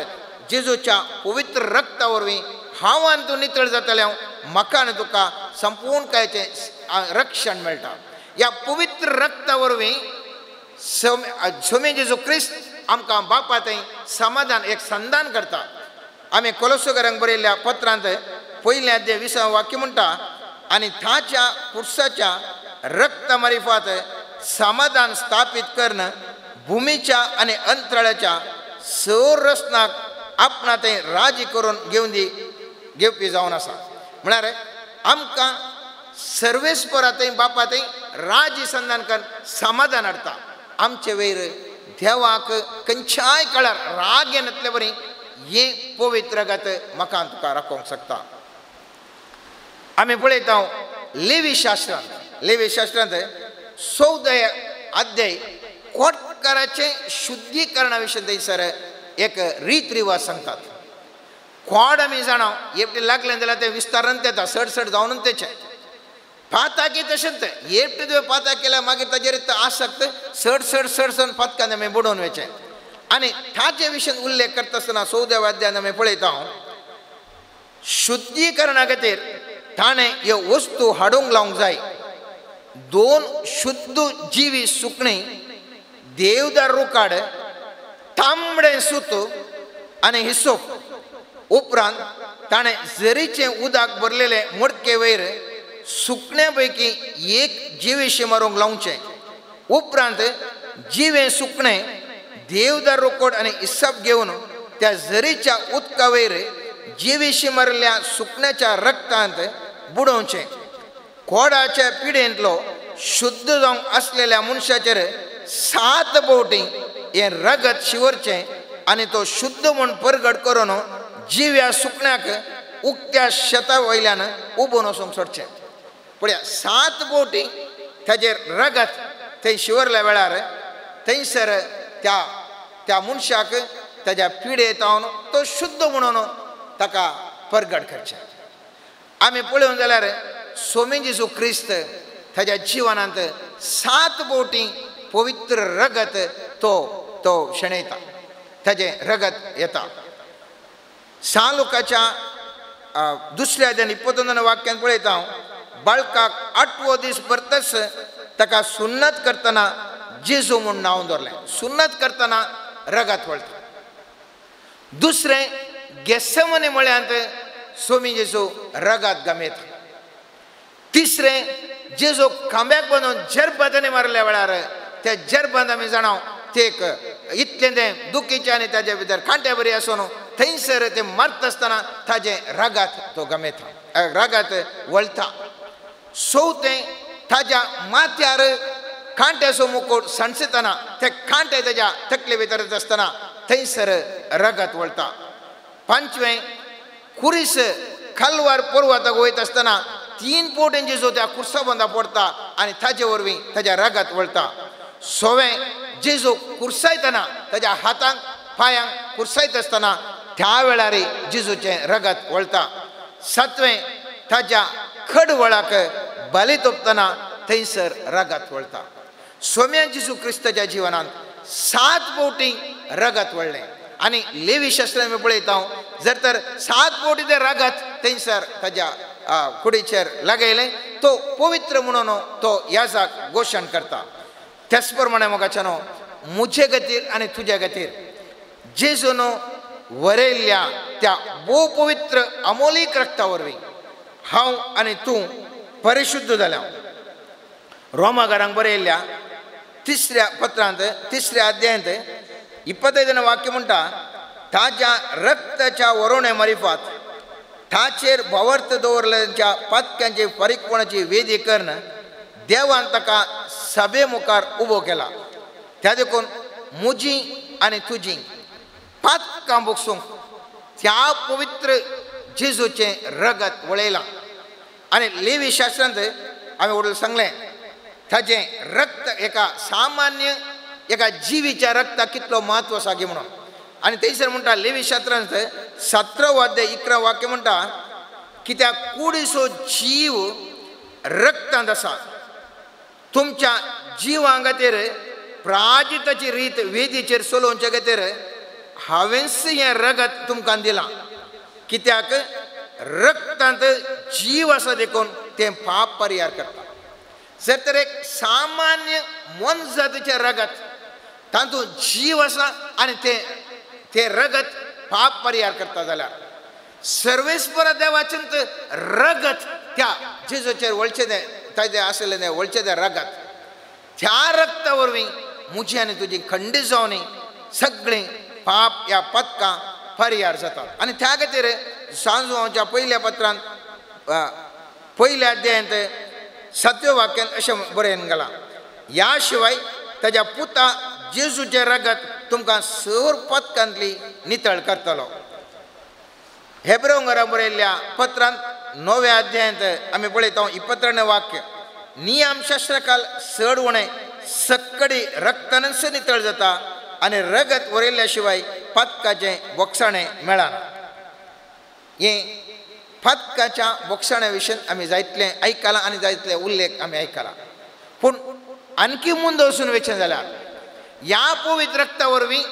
S3: जेजूच्या पवित्र रक्ता वरवीं हांव आनी तूं नितळ जातलें म्हाका आनी तुका संपूर्णकायेचें रक्षण मेळटा ह्या पवित्र रक्ता वरवीं स्वामी जेजू क्रिस्त आमकां बापा थंय समाधान एक संधान करता आमी कोलोसांक बरयल्ल्या पत्रांत पयल्या अध्याय 20वें वाक्य म्हणटा आनी ताच्या पुरसाच्या रक्ता मारिफात समाधान स्थापीत करून भुमीच्या आनी अंतराळ्याच्या सर रचनाक आपणा थंय राजी करून घेवपी जावन आसा म्हळ्यार आमकां सर्वेस्परा थंय बापा थंय राजी संधान करून समाधान हाडटा आमचे वयर देवाक खंयच्याय काळार राग येनातले बरी हें पवित्र गत म्हाका तुका राखोवंक शकता आमी पळयता लेवी शास्त्रांत 14 अध्याय कोटकाराचे शुद्धीकरणा विशीं थंयसर एक रीत रिवाज सांगतात कोड आमी जाणां हेपटी लागलें जाल्यार तें विस्तारण येता सड जावनूच तेचें पाताकी तशेंच हेपटी तुवें पाताक केल्यार मागीर ताचेर आसक्त सड पातकान आमी बुडोवन वचें आनी ताचे विशीं उल्लेख करता आसतना 14व्या अध्यायान आमी पळयता शुद्धीकरणा खातीर ताणें ह्यो वस्तू हाडूंक लावंक जाय 2 शुद्ध जिवी सुकणीं देवदार रुखाड तांबडें सूत आनी हिसोप उपरांत ताणें झरीचे उदक भरलेले मडके वयर सुकण्यापैकी एक जिवेशी मारूंक लावचें. उपरांत जिवें सुकणें देवदार रोकोड आनी इस्साप घेवन त्या झरीच्या उदका वयर जिवेशी मारिल्ल्या सुकण्याच्या रक्तांत बुडोवचें. कोडाच्या पिडेंतलो शुद्ध जावंक आसलेल्या मनशाचेर 7 फावटी हें रगत शिवरचें आनी तो शुद्ध म्हूण परगट करून जिव्या सुकण्याक उक्त्या शेता वयल्यान उबोवन वचूंक सोडचें. पळया 7 फावटी ताजेर रगत थंय शिवरल्या वेळार थंयसर त्या मनशाक ताज्या पिडेंतावन तो शुद्ध म्हणून ताका परगट करचें. आमी पळोवन जाल्यार स्वामी जेजू क्रिस्त ताज्या जिवनांत 7 फावटी पवित्र रगत तो शेणयता, ताजें रगत येता. लुकाच्या 2 अध्यायान 29 वाक्यान पळयता हांव, बाळकाक 8वो दीस परतच ताका सुन्नत करतना जेजू म्हूण नांव दवरलें. सुन्नत करतना रगत वळटा. दुसरें गेसेमने मळ्यांत स्वामी जेजू रगत गमयता. तिसरें जेजू खांब्याक बांदून जरबंदांनी मारल्या वेळार त्या जरबंद आमी जाणाव ते एक इतलें तें दुखीचें आनी ताजे भितर कांटे बरी आसून थंयसर तें मारता आसतना ताजें रगत तो गमयता, रगत वळटा. चवथें ताज्या माथ्यार कांट्याचो मुकुट सणसतना ते कांटे ताज्या तकले भितर आसतना थंयसर रगत वळटा. पांचवें कुरीस खालवार पर्वताक वयत आसतना 3 फावटी जेजू त्या कुर्सा बंदा पडटा आनी ताजे वरवीं ताज्या रगत वळटा. 6वें जेजू कुर्सायतना ताज्या हातांक पांयांक कुर्सायत आसतना त्या वेळारय जेजूचें रगत वळटा. 7वें ताज्या खडवळाक बाली तोपतना थंयसर रगत वळटा. स्वाम्या जेजू क्रिस्ताच्या जिवनांत 7 फावटी रगत वळ्ळें. आनी लेवी शास्त्रांत आमी पळयता जर तर 7 फावटी तें रगत थंयसर ताज्या कुडीचेर लागयलें तो पवित्र म्हणून तो याजाक घोशण करता. त्याच प्रमाणे मोगाच्यानो मुजे खातीर आनी तुज्या खातीर जेजून वरयल्ल्या त्या भोव पवित्र अमोलीक रक्ता वरवीं हांव आनी तूं परिशुद्ध जाल्या. रोमाकारांक बरयल्ल्या 3ऱ्या पत्रांत 3ऱ्या अध्यायांत 25 वाक्य म्हणटा, ताज्या रक्ताच्या वरोणे मारिफात ताचेर भवर्त दवरल्याच्या पदक्यांची फारीकपणाची वेदी करण देवान ताका सभे मुखार उबो केला. त्या देखून मुजी आनी तुजी पदकां भोगसूंक त्या पवित्र जेजूचें रगत वळयलां. आनी लेवी शास्त्रांत हांवें वडील सांगलें ताजें रक्त एका सामान्य एका जिवीच्या रक्ताक कितलो म्हत्व आसा गे म्हणून. आनी थंयसर म्हणटा लेवी शास्त्रांत 17 अध्याय 11 वाक्य म्हणटा, कित्याक कुडीचो जीव रक्तांत आसा. तुमच्या जिवां खातीर प्राजिताची रीत वेदीचेर चलोवचे खातीर हांवेंच हें रगत तुमकां दिलां. कित्याक रक्तांत जीव आसा देखून तें पाप परिहार करता. जर तर एक सामान्य मनजातीचें रगत तातूंत जीव आसा आनी तें रगत पाप परिहार करता जाल्यार सर्वेस्पर देवाचें रगत त्या जेजूचेर वळचें ताजें आसलें तें वळचें तें रगत त्या रक्ता वरवीं म्हजी आनी तुजी खंडीत जावन सगळीं पाप ह्या पदकां परिहार जातात. आनी त्या खातीर सांजवांच्या पयल्या पत्रांत 1ल्या अध्यायांत 7व्या वाक्यांत अशें बरयन गेलां, ह्या शिवाय ताज्या पुता जेजूचें रगत तुमकां सर पदकांतली नितळ करतलो. हेब्रोंकारांक बरयल्ल्या पत्रांत 9व्या अध्यायांत आमी पळयता 22वें वाक्य, नियम शास्त्रकाल चड उणें सक्कडी रक्तानच नितळ जाता आनी रगत वरयल्ल्या शिवाय पदकाचें बोगसाणें मेळना. हें पदकाच्या बोगसाण्या विशीं आमी जायतलें आयकलां आनी जायतले उल्लेख आमी आयकला. पूण आणकी मुंद वचून वेचें जाल्यार ह्या पवित्र रक्ता वरवीं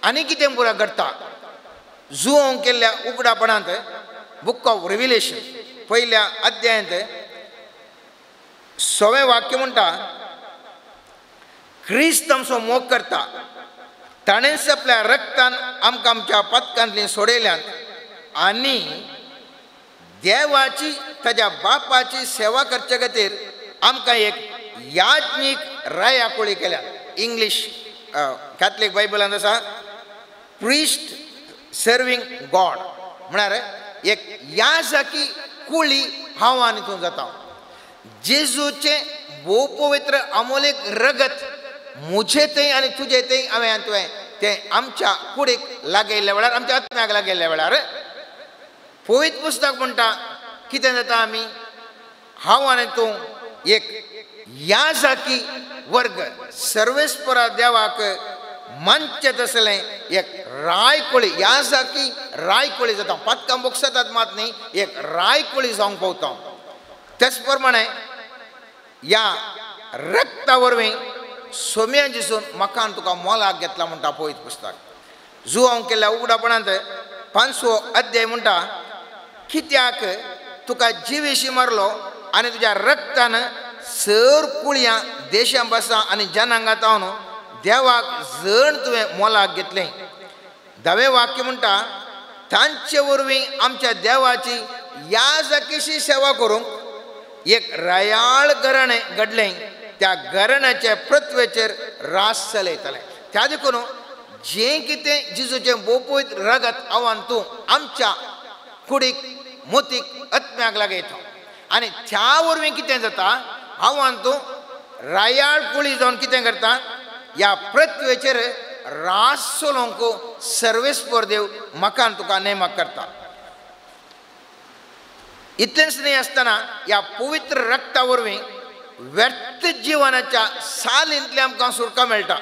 S3: आनी कितें पुरा घडटा. जुओंक केल्ल्या उगडापणांत बुक ऑफ रिव्हिलेशन 1ल्या अध्यायांत 6वें वाक्य म्हणटा, क्रिस्त आमचो मोग करता, ताणेंच आपल्या रक्तान आमकां आमच्या पदकांतलीं सोडयल्यात आनी देवाची ताच्या बापाची सेवा करचे खातीर आमकां एक याज्ञीक रायाकुळी केल्या. इंग्लीश कॅथलीक बायबलांत आसा प्रिस्ट सर्वींग गॉड म्हळ्यार एक याजकी कुळी हांव आनी तूं जाता. जेजूचे भोव पवित्र अमोलेक रगत मुझे थंय आनी तुजे थंय हांवें तुवें तें आमच्या कुडीक लागयल्ल्या वेळार आमच्या आत्म्याक लागयल्ल्या वेळार पवित्र पुस्तक म्हणटा कितें जाता आमी हांव आनी तूं एक याजकी वर्ग सर्वेस्परा देवाक मंचत असलें एक रायकुळी याजकी रायकुळी जाता. पदकां बोगसतात मात न्ही एक रायकुळी जावंक पावता. तेच प्रमाणे या रक्ता वरवीं सोम्या जिसून मकान तुका मोलाक घेतला म्हणटा पवित्र पुस्तक. जुआंव केल्ल्या उगडापणांत 5वो अध्याय म्हणटा कित्याक तुका जिवेशी मारलो आनी तुज्या रक्तान सर कुळयां देशां बसा आनी जनांगात हांव देवाक जण तुवें मोलाक घेतलें. 10वें वाक्य म्हणटा तांचे वरवीं आमच्या देवाची याजकीशी सेवा करूंक एक रयाळ गरणें घडलें. त्या गरणाच्या पृथ्वेचेर रास चलयतले. त्या देखून जें कितें जिजूचें बोपयत रगत आव्हान तूं आमच्या कुडीक मोतीक आत्म्याक लागयता आनी त्या वरवीं कितें जाता आव्हान तूं रायाळ कुळी जावन कितें करता ह्या पृथ्वेचेर रास चलोवंक सर्वेस्पर देव मकान तुका नेमक करता. इतलेंच न्ही आसतना ह्या पवित्र रक्ता वरवीं व्यर्थ जिवनाच्या सालींतली आमकां सुटका मेळटा.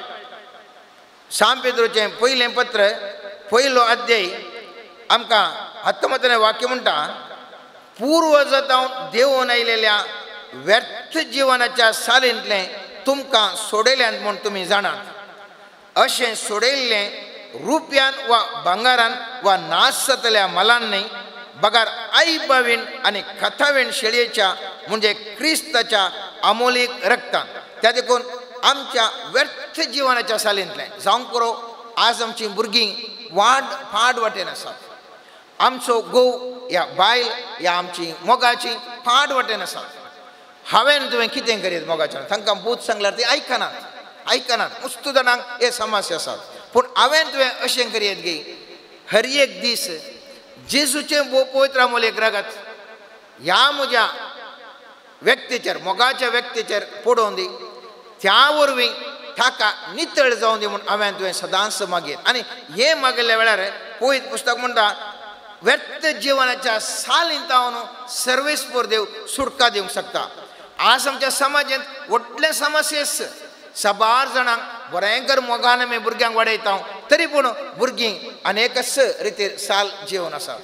S3: सांत पेद्रोचें पयलें पत्र 1 अध्याय आमकां 19वें वाक्य म्हणटा पूर्व जावन देवून आयलेल्या व्यर्थ जिवनाच्या सालींतलें तुमकां सोडयल्यात म्हूण तुमी जाणात. अशें सोडयल्लें रुप्यान वा भांगारान वा नाश जातल्या मलान न्ही बगार आईबावीन आनी कथावेण शेळयेच्या म्हणजे क्रिस्ताच्या अमोलीक रक्तान. त्या देखून आमच्या व्यर्थ जिवनाच्या सालींतलें जावंक पुरो आज आमचीं भुरगीं फाड वाटेन आसात. आमचो घोव ह्या बायल ह्या आमची मोगाची फाड वाटेन आसात. हांवें तुवें कितें करीत मोगाच्यान तांकां बूत सांगल्यार ती आयकनात. मुस्त जाणांक हे समस्या आसात. पूण हांवें तुवें अशें करीत गे हर एक दीस जेजूचें बो पवित्र अमोलेक रगत ह्या म्हज्या व्यक्तीचेर मोगाच्या व्यक्तीचेर पडोवन दी. त्या वरवीं ताका नितळ जावं दी म्हूण हांवें तुवें सदांच मागीर. आनी हें मागिल्ल्या वेळार पवित्र पुस्तक म्हणटा व्यर्थ जिवनाच्या सालींत हांव सर्वेस्पर देव सुटका दिवंक शकता. आज आमच्या समाजांत व्हडले समस्या साबार जाणांक बरेंकर मोगान आमी भुरग्यांक वाडयता तरी पूण भुरगीं अनेकच रितीर साल जिवन आसात.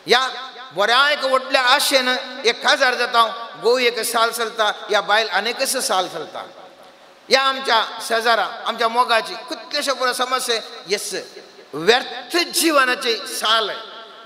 S3: ह्या बऱ्या एक व्हडल्या आशेन 1000 जाता घोव एक साल चलता ह्या बायल अनेकच साल चलता. ह्या आमच्या शेजारा आमच्या मोगाची कितलेशे पुरो समस्या येस व्यर्थ जिवनाची साल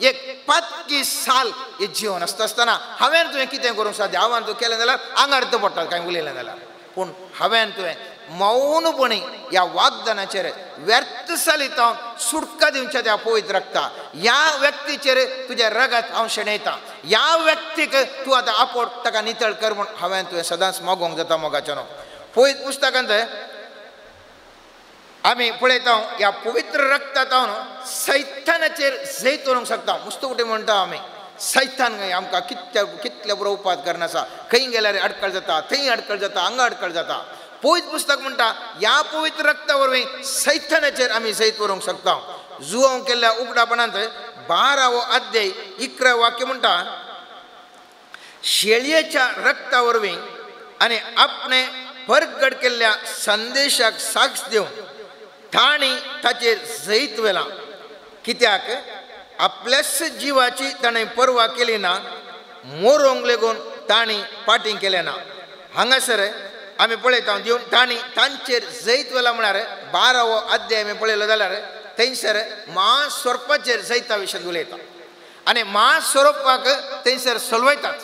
S3: एक 5 साल हे जिवन आसता आसतना हांवें तुवें कितें करूंक साध्य हांवें तूं केलें जाल्यार आंगार तो पडटा कांय उलयलें जाल्यार. पूण हांवें तुवें मौनपणी ह्या वागदानाचेर व्यर्थ सालीत हांव सुटका दिवच्या त्या पवित्र रक्ता ह्या व्यक्तीचेर तुजें रगत हांव शेणयता. ह्या व्यक्तीक तूं आतां आपोट ताका नितळ कर म्हूण हांवें तुवें सदांच मागोवंक जाता मोगाच्यान. पवित्र पुस्तकांत आमी पळयता ह्या पवित्र रक्तात हांव सैतानाचेर जैत करूंक शकता. मुस्तुकटी म्हणटा आमी सैतान आमकां कितले बरो उपाद करनासा खंय गेल्यार अडकळ जाता थंय अडकळ जाता हांगा अडकळ जाता. पवित्र पुस्तक म्हणटा ह्या पवित्र रक्ता वरवीं सैतानाचेर आमी जैत करूंक शकता. जुआंव केल्ल्या उगडापणांत 12वो अध्याय 11 वाक्य म्हणटा शेळयेच्या रक्ता वरवीं आनी आपणे परगट केल्ल्या संदेशाक साक्ष दिवन ताणी ताचेर जैत वेला. कित्याक आपल्याच जिवाची ताणें पर्वा केली ना मोरोंक लेगून ताणी फाटीं केलें ना. हांगासर आमी पळयता दिवन ताणी तांचेर जैत वेला म्हळ्यार 12वो अध्याय आमी पळयलो जाल्यार थंयसर महास्वरूपाचेर जैता विशयी उलयता आनी महास्वरूपाक थंयसर सलवयतात.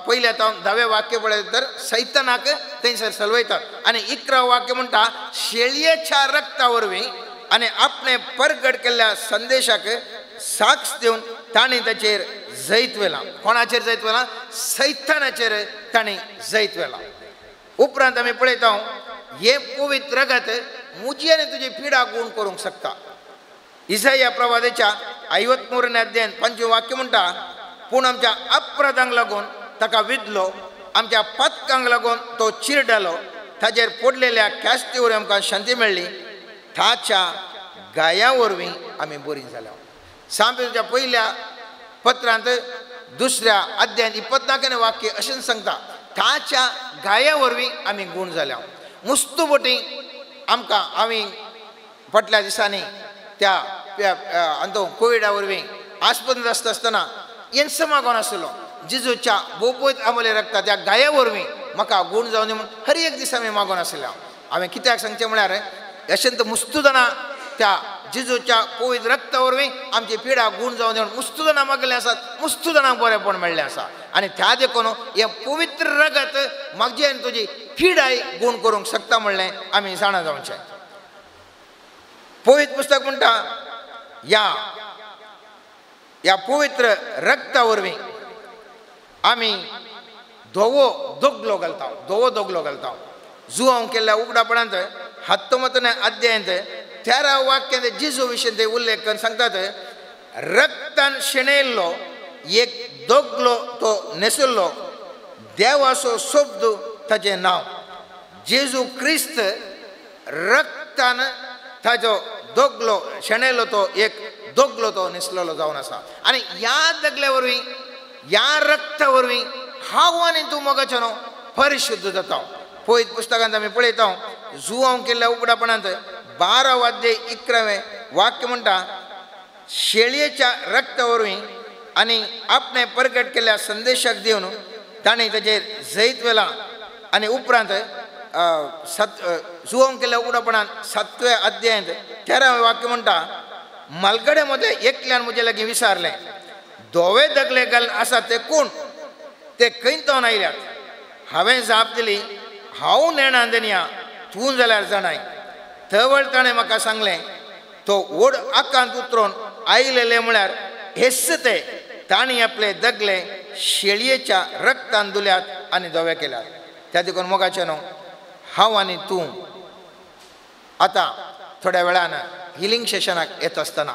S3: पयलें आतां 10वें वाक्य पळयत तर सैतानाक थंयसर सलवयतात आनी 11वें वाक्य म्हणटा शेळयेच्या रक्ता वरवीं आनी आपणे परगट केल्ल्या संदेशाक साक्ष देऊन ताणी ताचेर जैत वेला. कोणाचेर जैत वेला? सैतानाचेर ताणी जैत वेला. उपरांत आमी पळयता हे पवित्र रगत मुजी आनी तुजी पिडा गूण करूंक शकता. इसाया प्रवादाच्या 53 अध्यायान 5 वाक्य म्हणटा, पूण आमच्या अपराधांक लागून ताका विधलो, आमच्या पथकांक लागून तो चिरडलो, ताचेर पडलेल्या कॅस्ती वरवीं आमकां शांती मेळ्ळी, ताच्या गाया वरवीं आमी बरी जाल्या. सामकेच्या पहिल्या पत्रांत 2 अध्यायान 24 वाक्य अशें सांगता, ताच्या गाया वरवीं आमी गूण जाल्या. मुस्तुबटी आमकां आमी फाटल्या दिसांनी त्या कोविडा वरवीं आस्पत्रेंत आसतना येन्स मागोन आसलो, जिजूच्या बोपोयत आमले रगता त्या गाया वरवीं म्हाका गूण जावन दी म्हणून हर एक दीस आमी मागोन आसले. हांवें कित्याक सांगचें म्हळ्यार अशेंत मुस्तुदाना त्या जिजूच्या पवित्र रक्ता वरवीं आमची पिडा गूण जावन दी मुस्तुदाना मागले आसात, मुस्तुदानाक बरेपण मेळ्ळें आसा. आनी त्या देखून हें पवित्र रगत म्हाजी आनी तुजी पिडाय गूण करूंक शकता म्हणलें आमी जाणा जावचें. पवित्र पुस्तक म्हणटा या पवित्र रक्ता वरवीं आमी धवो दोगलो घालता. जुआंव केल्ल्या उगडापणांत 19 अध्यायांत 13 वाक्यांत जिजू विशीं ते उल्लेख करून सांगतात, रक्तान शेणयल्लो एक दोगलो तो नेसुल्लो, देवाचो शब्द ताचें नांव. जेजू क्रिस्त रक्तान ताचो दोगलो शेणयलो तो एक दोगलो तो न्हेसलेलो जावन आसा. आनी ह्या दगल्या वरवीं ह्या रक्ता वरवीं हांव आनी तूं मोगाचो न्हू परिशुद्ध जाता. पवित्र पुस्तकांत आमी पळयता जुआंव केल्ल्या उगडापणांत 12 अध्याय 11 वाक्य म्हणटा, शेळयेच्या रक्ता वरवीं आनी आपणे प्रगट केल्ल्या संदेशाक दिवन ताणें ताचेर जैत वेला. आनी उपरांत जुआंव केल्ल्या उगडापणांत 7व्या अध्यायांत 13वें वाक्य म्हणटा, मालगडे मध्ये एकल्यान म्हजे लागीं विचारलें, धोवे दगले घालून आसात ते कोण? ते खंयतावन आयल्यात? हांवें जाप दिली, हांव नेणान देनया, तूं जाल्यार जाणाय. थवळ ताणें म्हाका सांगलें, तो व्हड आकांत उतरून आयलेले म्हळ्यार हेस ते तांणी आपले दगले शेळयेच्या रक्तान धुल्यात आनी धवे केल्यात. त्या देखून मोगाचें न्हू, हांव आनी तूं आतां थोड्या वेळान हिलिंग सेशनाक येत आसतना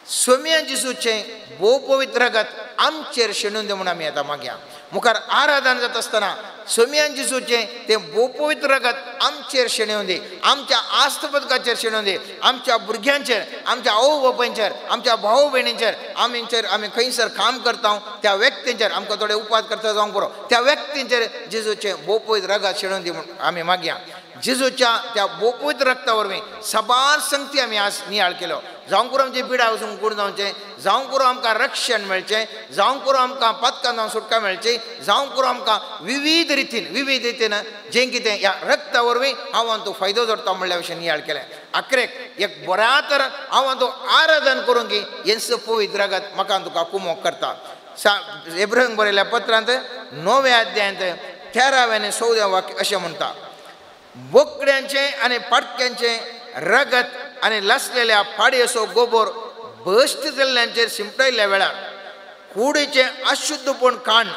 S3: सोम्या जिसूचें भोव पवित्र रगत आमचेर शेणून दी म्हणून आमी आतां मागया. मुखार आराधन जाता आसतना सोम्या जिसूचें तें भोव पवित्र रगत आमचेर शेणून दी, आमच्या आस्तपदकाचेर शेणून दी, आमच्या भुरग्यांचेर, आमच्या आवय बापायंचेर, आमच्या भाव भयणींचेर, आमी खंयसर काम करता त्या व्यक्तींचेर, आमकां थोडे उपास करता जावंक पुरो, त्या व्यक्तींचेर जिजूचें भोव पवित्र रगत शेणून दी म्हणून आमी मागया. जिजूच्या त्या भोव पवित्र रक्ता वरवीं सबार संगती आमी आज नियाळ केलो. जावंक पुरो आमची पिडा वचूंक गूण जावचें, जावंक पुरो आमकां रक्षण मेळचें, जावंक पुरो आमकां पथकांत सुटका मेळची, जावंक पुरो आमकां विविध रितीन जें कितें ह्या रक्ता वरवीं हांव आनी तूं फायदो जोडटा म्हणल्या विशीं नियाळ केलें. आखरेक एक बऱ्या तरेन हांव आनी तूं आराधन करूंक की हेंच पवित्र रगत म्हाका आनी तुका कुमोग करता. एब्राहिम बरयल्ल्या पत्रांत 9व्या अध्यायांत 13वें आनी 14वें वाक्य अशें म्हणटा, बोकड्यांचे आनी पाटक्यांचे रगत आनी लसलेल्या पाडयेचो गोबोर भश्ट जाल्ल्यांचेर शिंपडयल्ल्या वेळार कुडीचे अशुद्धपण काण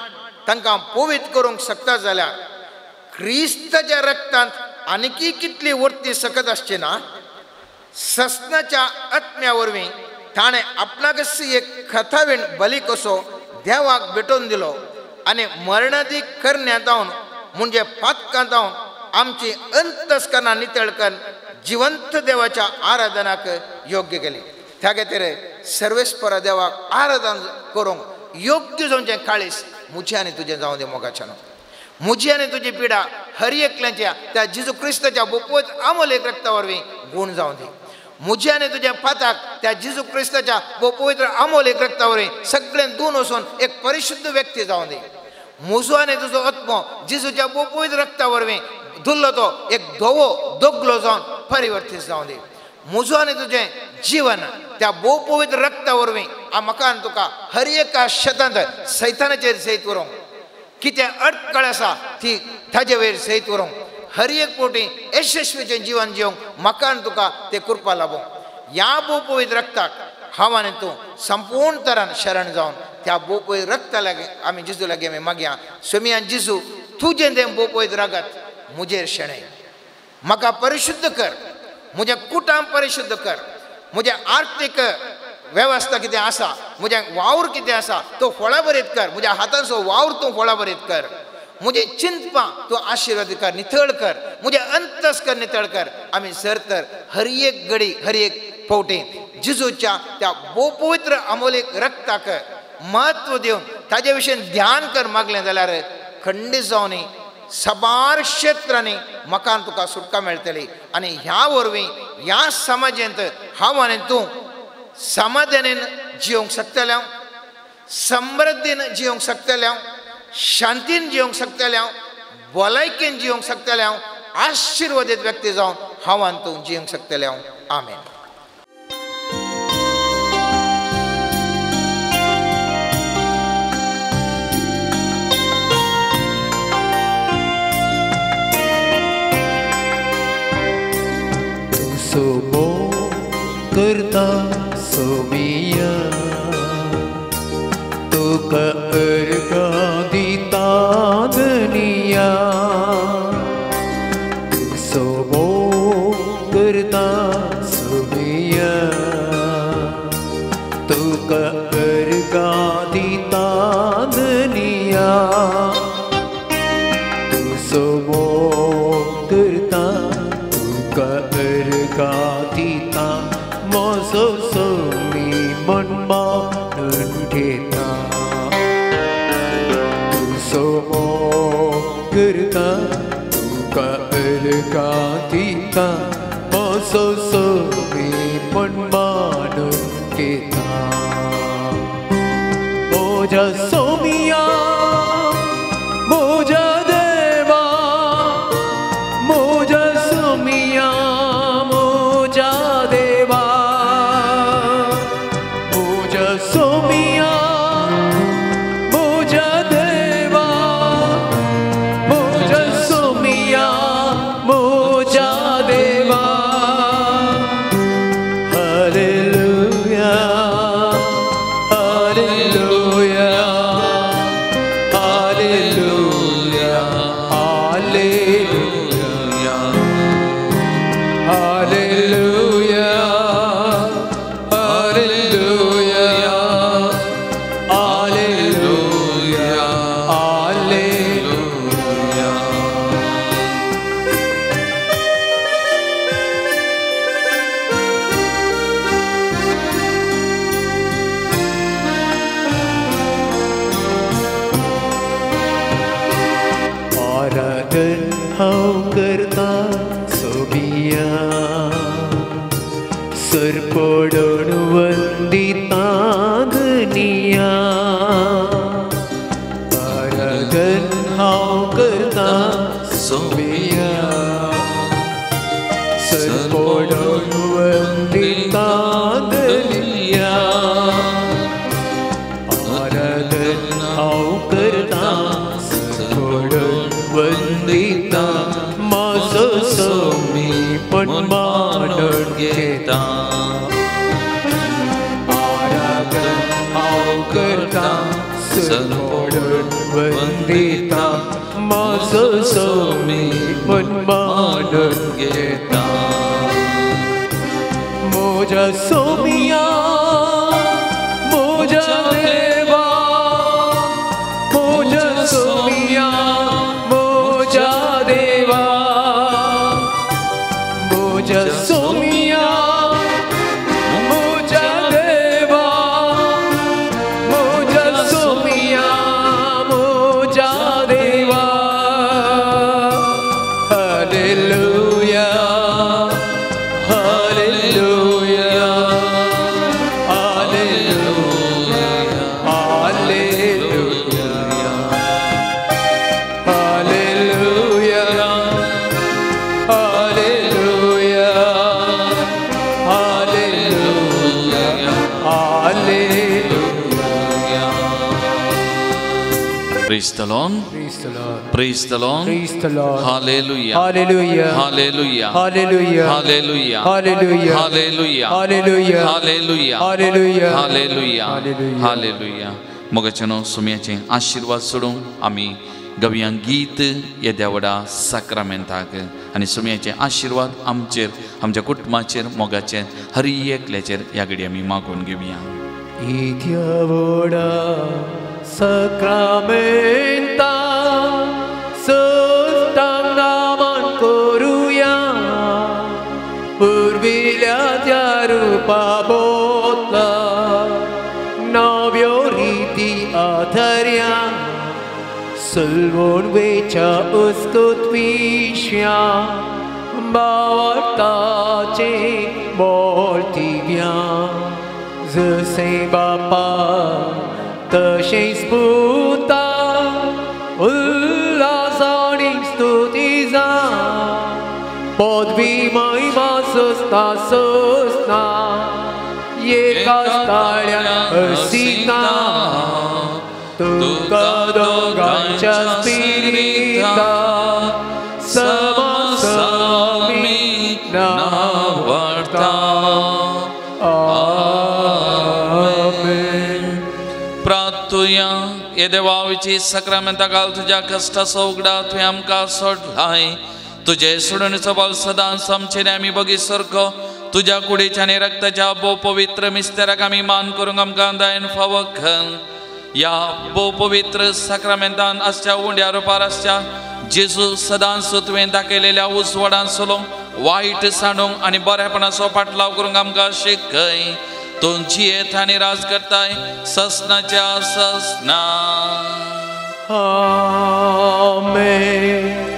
S3: तांकां पवित्र करूंक शकता जाल्यार क्रिस्ताच्या रक्तांत आनीकी कितली वर्ती सकत आसची ना? सस्नाच्या आत्म्या वरवीं ताणें आपणाकच एक खतावीण बली कसो देवाक भेटोवन दिलो आनी मरणादी करण्यातावन म्हणजे पातकांतावन आमची अंतस्करणां नितळ करून जिवंत देवाच्या आराधनाक योग्य केली. त्या खातीर सर्वेस्पर देवाक आराधन करूंक योग्य जावचें काळीस मुजी आनी तुजें जावं दे मोगाचें. मुजी आनी तुजी पिडा हर एकल्याच्या त्या जेजू क्रिस्ताच्या बोपोत आमोलेक रक्ता वरवीं गूण जावं दी. मुजी आनी तुज्या पाताक त्या जेजू क्रिस्ताच्या बोपवित्र आमोलेक रक्ता वरवीं सगळें धुवन वचून एक परिशुद्ध व्यक्ती जावं दी. मुजो आनी तुजो आत्मो जेजूच्या बोपवित्र रक्ता वरवीं धुल्लो तो एक धवो दोगलो जावन परिवर्तीत जावं दी. मुजो आनी तुजें जीवन त्या भोव पवित्र रक्ता वरवीं म्हाका आनी तुका हर एका शेतांत सैतानाचेर सैत व्हरूंक, कितें अडखळ आसा ती ताजे वयर सैत व्हरूंक, हर एक पोटी यशस्वीचें जीवन जिवंक म्हाका आनी तुका तें कृपा लाभूंक. ह्या भोव पवित्र रक्ताक हांव आनी तूं संपूर्ण तरान शरण जावन त्या बोपय रक्त लागे आमी जिजू लागी आमी मागया सोमियान जिजू तुजें तें बोपयत रगत मुजेर शेणय म्हाका परिशुद्ध कर म्हजें कुटाम परिशुद्ध कर म्हजें आर्थीक वेवस्था कितें आसा म्हजें वावर कितें आसा तो फळां बरीत कर म्हज्या हाताचो वावर तूं फळां बरीत कर म्हजें चिंतपां तूं आशिर्वाद कर नितळ कर म्हजें अंतस्कर नितळ कर आमी सर तर हर एक घडी हर एक फावटी जिजूच्या त्या बोपवित्र अमोलीक रक्ताक महत्व दिवन ताजे विशीं ध्यान कर मागलें जाल्यार खंडीत जावनी सबार क्षेत्रांनी म्हाका तुका सुटका मेळटली आनी ह्या वरवीं ह्या समाजांत हांव आनी तूं समाधानान जिवंक शकतले समृद्धीन जिवंक शकतले शांतीन जिवंक शकतले भलायकेन जिवंक शकतले आशिर्वादीत व्यक्ती जावन हांव आनी तूं जिवंक शकतले आमेन.
S1: सोमो करता सोमिया तुका अर्घा दिता दुनिया सोमो करता सोमिया तुका अर्घा दिता दुनिया सोमो करता अर्घा मोसो सोमी मनमा घेता तू सोमो करता तुका अर्घा दिता मोसो सोमी मनमा घेता मोजा सोमिया मोजा देवा मोजा सोमिया सोमिया मोजा देवा मोजा सोमिया मोजा देवा हालेलुया हालेलुया हालेलुया हालेलुया हांव करता सोमिया सर पडून वंदिता दुनिया आराधन हांव करता सोमिया सर पडून वंदिता दुनिया आराधन हांव करता सर पडून वंदिता माझो सोमी पण मानून घेता आराधन हांव करता सर पडून वंदिता माझो सोमी पण मानून घेता मोजा सोमिया मोजा देवा मोजा सोमिया मोजा देवा मोजा सोमिया मोजा देवा मोजा सोमिया मोजा देवा hallelujah hallelujah hallelujah
S2: Praise the Lord.
S1: Praise the Lord.
S2: Praise the Lord.
S1: Praise the Lord.
S2: Hallelujah.
S1: Hallelujah.
S2: Hallelujah.
S1: Hallelujah.
S2: Hallelujah.
S1: Hallelujah.
S2: Hallelujah.
S1: Hallelujah.
S2: Hallelujah.
S1: Hallelujah.
S2: Hallelujah.
S1: Hallelujah.
S2: Hallelujah. मोगाचनो सुम्याचे आशीर्वाद सोडून आमी गव्यां गीत येद्या वडा साक्रामेंताक आनी सुम्याचे आशीर्वाद आमचेर आमच्या कुटुंबाचेर मोगाचेर हर एकल्याचेर ह्या घडी आमी मागून घेवया.
S1: येद्या वडा साक्रामेंता सोस्तांक नामान करुया पुर्विल्या त्या रुपा बोतला नव्यो रिती आधर्या सलवण वेच्या उस्कुत विश्या बावताचे बोलतिव्या जसे बापा तशेंच पुता उल्हासानी स्तुती जा पदवी महिमा सोसता सोसना एकाच ताळ्यान हसिता तुका दोगांच्या स्पिरिता समसमी नावडता. आमेन.
S2: प्रार्थुया ये देवाविची सक्रामेंता घाल तुझ्या कष्टा सौगडा तुवें आमकां सोडलाय तुझे सोडणीचो बल सदांच आमचेर आमी बगी सारको तुझ्या कुडीच्या आनी रक्ताच्या भोव पवित्र मिस्तेराक आमी मान करूंक आमकां दायन फावो घाल. या भोव पवित्र सक्रामेंतान आसच्या उंड्या रुपार आसच्या जेजू सदांच तुवें दाखयलेल्या उजवाडांतलो वायट सांडूंक आनी बरेपणाचो पाटलाव करूंक आमकां शिकय. तूं जियेत आनी राज करताय ससनाच्या ससना.
S1: आमेन.